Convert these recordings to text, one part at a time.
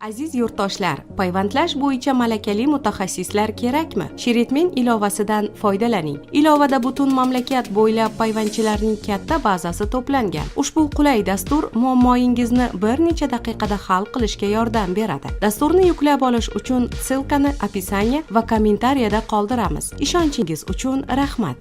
Aziz yurtdoshlar, payvandlash bo'yicha malakali mutaxassislar kerakmi? Sheritmen ilovasidan foydalaning. Ilovada butun mamlakat bo'ylab payvandchilarning katta bazasi to'plangan. Ushbu qulay dastur muammoingizni bir necha daqiqada hal qilishga yordam beradi. Dasturni yuklab olish uchun ssilkani описание va kommentariyada qoldiramiz. Ishonchingiz uchun rahmat.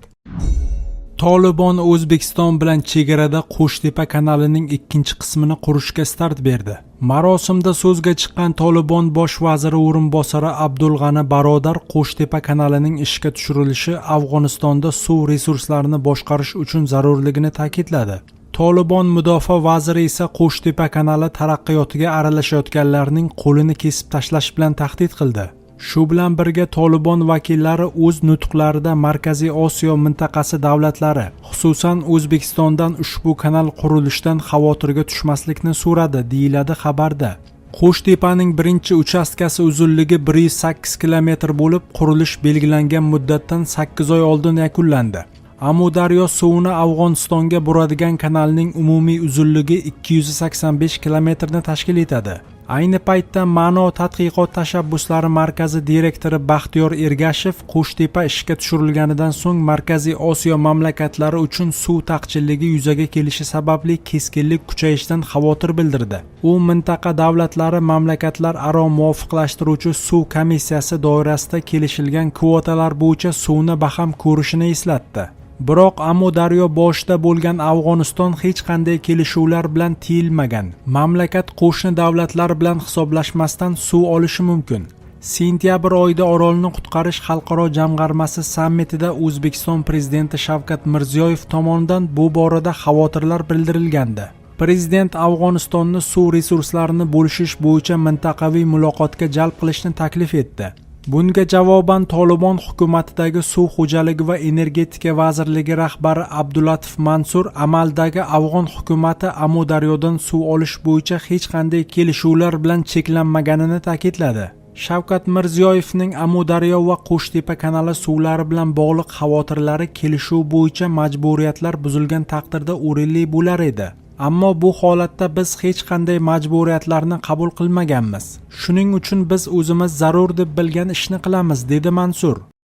Tolibon O'zbekiston bilan chegarada Qo'shtepa kanalining ikkinchi qismini qurishga start berdi. Marosimda so'zga chiqqan Tolibon bosh vaziri o'rinbosari Abdulg'ani Barodar Qo'shtepa kanalining ishga tushirilishi Afg'onistonda suv resurslarini boshqarish uchun zarurligini ta'kidladi. Tolibon mudofaa vaziri esa Qo'shtepa kanali taraqqiyotiga aralashayotganlarning qo'lini kesib tashlash bilan tahdid qildi. Shu bilan birga Tolibon vakillari o'z nutqlarida Markaziy Osiyo mintaqasi davlatlari, xususan O'zbekistondan ushbu kanal qurilishidan xavotirga tushmaslikni so'radi, deyiladi xabarda. Qo'shtepaning birinchi uchastkasi uzunligi 108 km bo'lib, qurilish belgilangan muddatdan 8 oy oldin yakunlandi. Amudaryo suvini Afg'onistonga buradigan kanalning umumiy uzunligi 285 km ni tashkil etadi. Ayni paytda Ma'no tadqiqot tashabbuslari markazi direktori Baxtiyor Ergashev Qo'shtepa ishga tushirilganidan so'ng Markaziy Osiyo mamlakatlari uchun suv taqchilligi yuzaga kelishi sababli keskinlik kuchayishidan xavotir bildirdi. U mintaqa davlatlari mamlakatlar aro muvofiqlashtiruvchi suv komissiyasi doirasida kelishilgan kvotalar bo'yicha suvni baham ko'rishini eslatdi. Biroq Amudaryo boshida bo'lgan Afg'oniston hech qanday kelishuvlar bilan tiyilmagan. Mamlakat qo'shni davlatlar bilan hisoblashmasdan suv olishi mumkin. Sentyabr oyida orolni qutqarish xalqaro jamg'armasi sammitida O'zbekiston prezidenti Shavkat Mirziyoyev tomonidan bu borada xavotirlar bildirilgandi. Prezident Afg'onistonni suv resurslarini bo'lishish bo'yicha mintaqaviy muloqotga jalb qilishni taklif etdi. Bunga javoban Tolibon hukumatidagi suv xo'jaligi va energetika vazirligi rahbari Abdulatif Mansur amaldagi afg'on hukumati Amudaryodan suv olish bo'yicha hech qanday kelishuvlar bilan cheklanmaganini ta'kidladi. Shavkat Mirziyoyevning Amudaryo va Qo'shtepa kanali suvlari bilan bog'liq xavotirlari kelishuv bo'yicha majburiyatlar buzilgan taqdirda o'rinli bo'lar edi. Ammo bu holatda biz hech qanday majburiyatlarni qabul qilmaganmiz. Shuning uchun biz o'zimiz zarur deb bilgan ishni qilamiz, dedi Mansur.